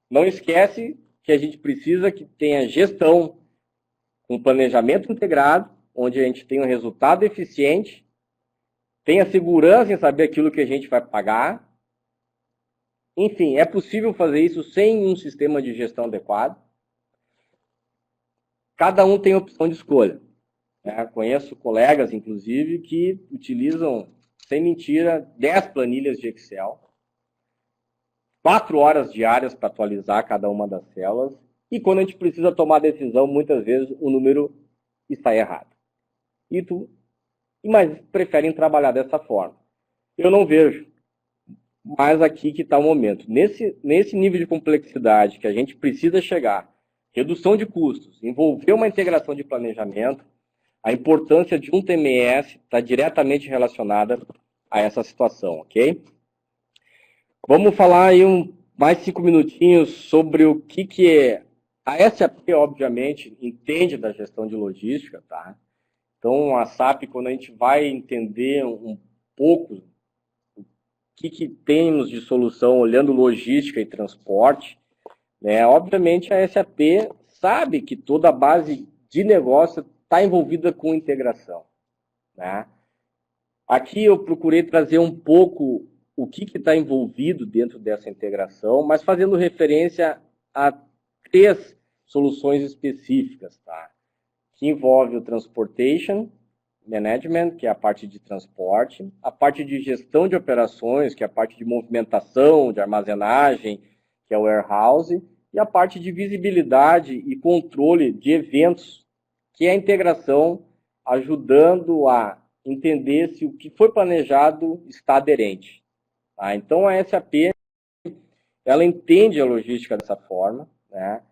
Não esquece que a gente precisa que tenha gestão, um planejamento integrado, onde a gente tem um resultado eficiente, tenha segurança em saber aquilo que a gente vai pagar. Enfim, é possível fazer isso sem um sistema de gestão adequado. Cada um tem opção de escolha. Conheço colegas, inclusive, que utilizam, sem mentira, 10 planilhas de Excel, 4 horas diárias para atualizar cada uma das células, e quando a gente precisa tomar decisão, muitas vezes o número está errado. Mas preferem trabalhar dessa forma. Eu não vejo. Mas aqui que está o momento. Nesse nível de complexidade que a gente precisa chegar, redução de custos, envolver uma integração de planejamento, a importância de um TMS está diretamente relacionada a essa situação, ok? Vamos falar aí mais 5 minutinhos sobre o que é. A SAP, obviamente, entende da gestão de logística, tá? Então, a SAP, quando a gente vai entender um pouco o que temos de solução olhando logística e transporte, né? Obviamente, a SAP sabe que toda a base de negócio está envolvida com integração, né? Aqui eu procurei trazer um pouco o que está envolvido dentro dessa integração, mas fazendo referência a 3 soluções específicas, tá? Que envolve o Transportation Management, que é a parte de transporte, a parte de gestão de operações, que é a parte de movimentação, de armazenagem, que é o warehouse, e a parte de visibilidade e controle de eventos, que é a integração ajudando a entender se o que foi planejado está aderente. Tá? Então, a SAP, ela entende a logística dessa forma, né?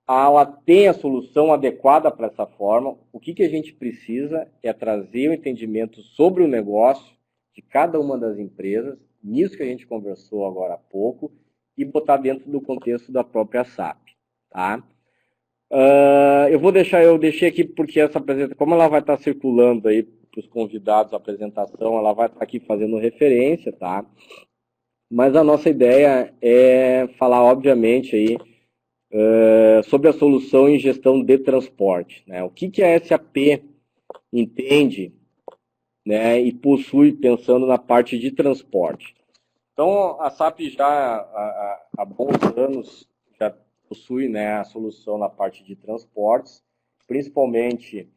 Ela tem a solução adequada para essa forma. O que a gente precisa é trazer o entendimento sobre o negócio de cada uma das empresas, nisso que a gente conversou agora há pouco, e botar dentro do contexto da própria SAP. Tá? Eu deixei aqui porque essa apresentação, como ela vai estar circulando aí para os convidados a apresentação, ela vai estar aqui fazendo referência, tá? Mas a nossa ideia é falar, obviamente, aí, sobre a solução em gestão de transporte. Né? O que a SAP entende, né, e possui pensando na parte de transporte. Então, a SAP já há bons anos já possui, né, a solução na parte de transportes, principalmente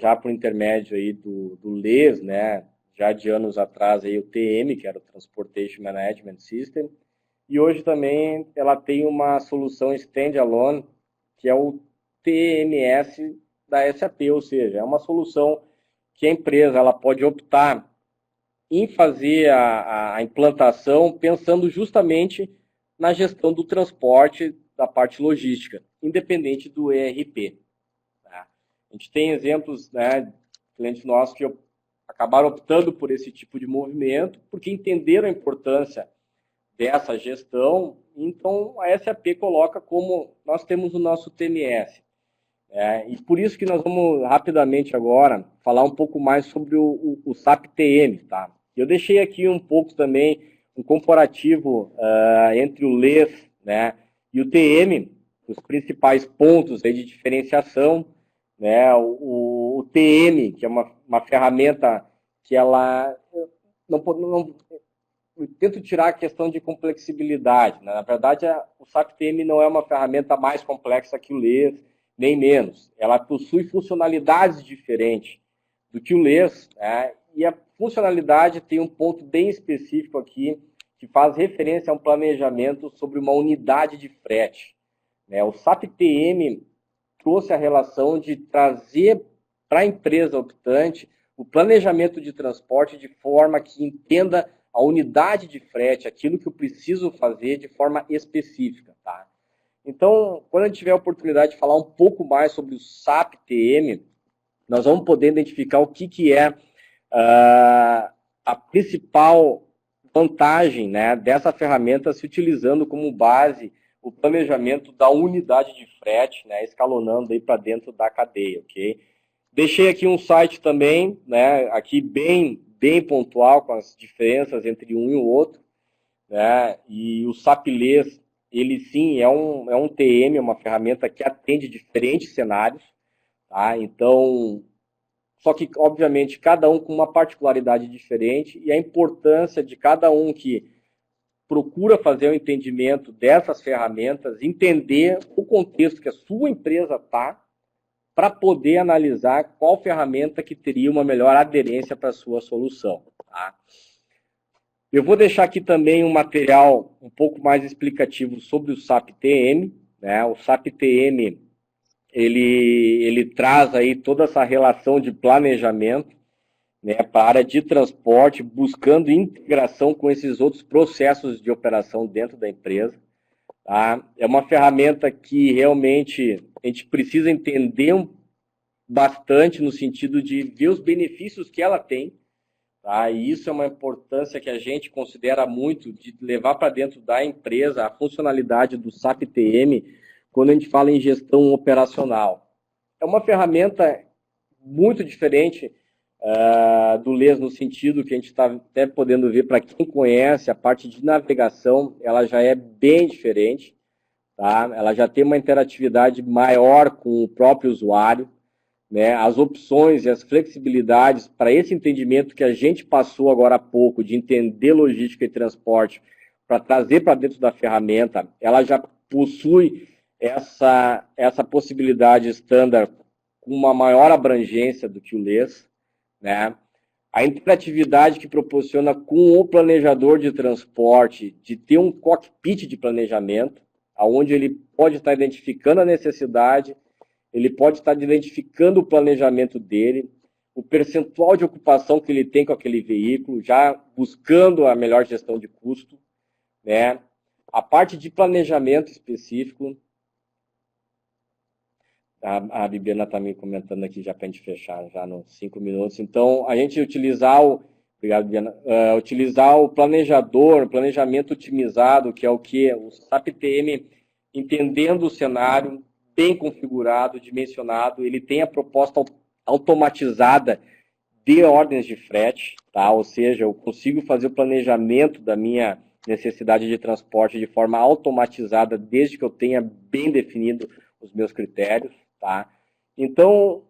já por intermédio aí do LES, né, já de anos atrás aí o TM, que era o Transportation Management System, e hoje também ela tem uma solução standalone, que é o TMS da SAP, ou seja, é uma solução que a empresa ela pode optar em fazer a implantação pensando justamente na gestão do transporte da parte logística, independente do ERP. Tá? A gente tem exemplos, né, de clientes nossos que acabaram optando por esse tipo de movimento, porque entenderam a importância dessa gestão. Então, a SAP coloca como nós temos o nosso TMS. E por isso que nós vamos rapidamente agora falar um pouco mais sobre o SAP TM. Tá? Eu deixei aqui um pouco também um comparativo entre o LES, né, e o TM, os principais pontos aí de diferenciação. Né, o TM, que é uma ferramenta que ela eu tento tirar a questão de complexibilidade. Né? Na verdade, o SAP TM não é uma ferramenta mais complexa que o LES, nem menos. Ela possui funcionalidades diferentes do que o LES, né? E a funcionalidade tem um ponto bem específico aqui, que faz referência a um planejamento sobre uma unidade de frete. Né? O SAP TM trouxe a relação de trazer para a empresa optante o planejamento de transporte de forma que entenda a unidade de frete, aquilo que eu preciso fazer de forma específica. Tá? Então, quando a gente tiver a oportunidade de falar um pouco mais sobre o SAP TM, nós vamos poder identificar o que é a principal vantagem, né, dessa ferramenta se utilizando como base o planejamento da unidade de frete, né, escalonando aí para dentro da cadeia, ok? Deixei aqui um site também, né, aqui bem pontual com as diferenças entre um e o outro, né, e o SAP LES, ele sim é um TM, uma ferramenta que atende diferentes cenários, tá? Então, só que, obviamente, cada um com uma particularidade diferente e a importância de cada um que procura fazer o entendimento dessas ferramentas, entender o contexto que a sua empresa está, para poder analisar qual ferramenta que teria uma melhor aderência para a sua solução. Tá? Eu vou deixar aqui também um material um pouco mais explicativo sobre o SAP TM. Né? O SAP TM, ele traz aí toda essa relação de planejamento, né, para a área de transporte, buscando integração com esses outros processos de operação dentro da empresa. Tá? É uma ferramenta que realmente a gente precisa entender bastante no sentido de ver os benefícios que ela tem. Tá? E isso é uma importância que a gente considera muito de levar para dentro da empresa a funcionalidade do SAP TM quando a gente fala em gestão operacional. É uma ferramenta muito diferente do LES no sentido que a gente está até podendo ver, para quem conhece, a parte de navegação, ela já é bem diferente. Tá? Ela já tem uma interatividade maior com o próprio usuário. Né, as opções e as flexibilidades para esse entendimento que a gente passou agora há pouco, de entender logística e transporte, para trazer para dentro da ferramenta, ela já possui essa possibilidade standard com uma maior abrangência do que o LES. Né? A interatividade que proporciona com o planejador de transporte, de ter um cockpit de planejamento, onde ele pode estar identificando a necessidade, ele pode estar identificando o planejamento dele, o percentual de ocupação que ele tem com aquele veículo, já buscando a melhor gestão de custo, né? A parte de planejamento específico. A Bibiana está me comentando aqui já para a gente fechar, já nos 5 minutos. Então, a gente obrigado, Bibiana, utilizar o planejador, o planejamento otimizado, que é o que? O SAP TM, entendendo o cenário, bem configurado, dimensionado, ele tem a proposta automatizada de ordens de frete, tá? Ou seja, eu consigo fazer o planejamento da minha necessidade de transporte de forma automatizada, desde que eu tenha bem definido os meus critérios. Tá? Então,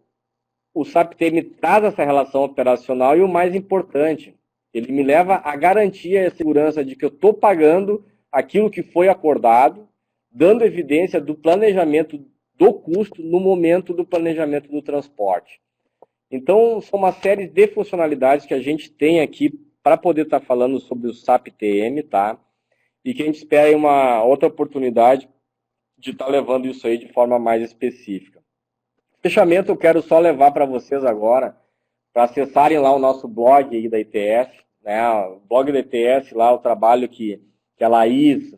o SAP TM traz essa relação operacional e o mais importante, ele me leva a garantia e a segurança de que eu estou pagando aquilo que foi acordado, dando evidência do planejamento do custo no momento do planejamento do transporte. Então, são uma série de funcionalidades que a gente tem aqui para poder estar falando sobre o SAP TM, tá? E que a gente espera aí uma outra oportunidade de estar levando isso aí de forma mais específica. Fechamento, eu quero só levar para vocês agora, para acessarem lá o nosso blog aí da ITS, né? O blog do ETS lá, o trabalho que a Laís,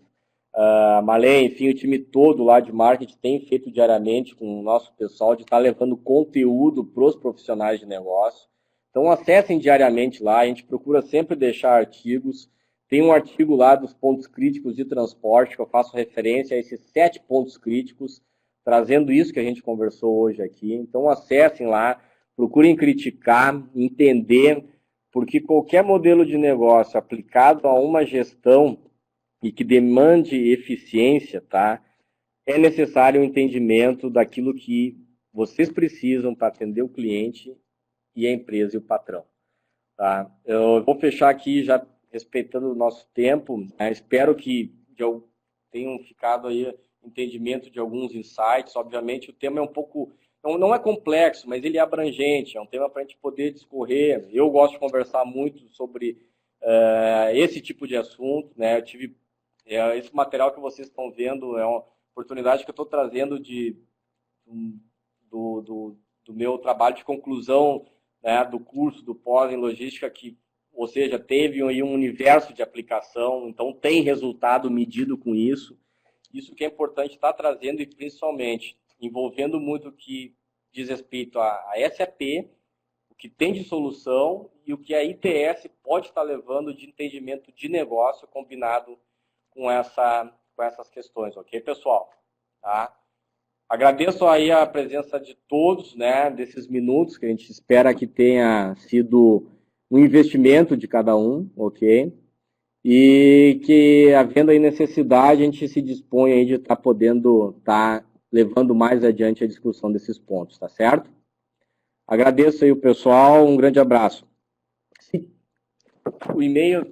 a Malém, enfim, o time todo lá de marketing tem feito diariamente com o nosso pessoal de estar levando conteúdo para os profissionais de negócio. Então acessem diariamente lá, a gente procura sempre deixar artigos. Tem um artigo lá dos pontos críticos de transporte, que eu faço referência a esses 7 pontos críticos, trazendo isso que a gente conversou hoje aqui. Então acessem lá, procurem criticar, entender, porque qualquer modelo de negócio aplicado a uma gestão e que demande eficiência, tá? É necessário um entendimento daquilo que vocês precisam para atender o cliente e a empresa e o patrão, tá? Eu vou fechar aqui já respeitando o nosso tempo, né? Espero que tenham ficado aí entendimento de alguns insights. Obviamente o tema é um pouco, não é complexo, mas ele é abrangente, é um tema para a gente poder discorrer. Eu gosto de conversar muito sobre esse tipo de assunto, né? Eu tive esse material que vocês estão vendo é uma oportunidade que eu estou trazendo do meu trabalho de conclusão, né, do curso do pós em logística, que, ou seja, teve aí um universo de aplicação, então tem resultado medido com isso. Isso que é importante estar trazendo e principalmente envolvendo muito o que diz respeito a SAP, o que tem de solução e o que a ITS pode estar levando de entendimento de negócio combinado com essas questões, ok, pessoal? Tá? Agradeço aí a presença de todos, né, desses minutos, que a gente espera que tenha sido um investimento de cada um, ok? E que, havendo aí necessidade, a gente se dispõe aí de estar podendo estar levando mais adiante a discussão desses pontos, tá certo? Agradeço aí o pessoal, um grande abraço. O e-mail...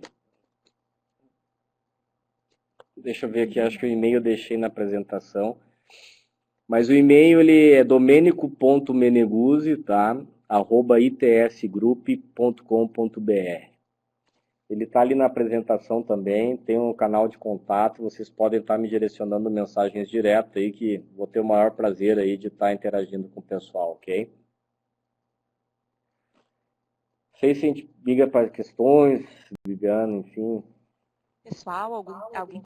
Deixa eu ver aqui, acho que o e-mail eu deixei na apresentação. Mas o e-mail ele é domenico.meneguzzi, tá? @itsgroup.com.br. Ele está ali na apresentação também, tem um canal de contato, vocês podem estar me direcionando mensagens direto aí, que vou ter o maior prazer aí de estar interagindo com o pessoal, ok? Não sei se a gente liga para questões, Viviane, enfim. Pessoal, alguém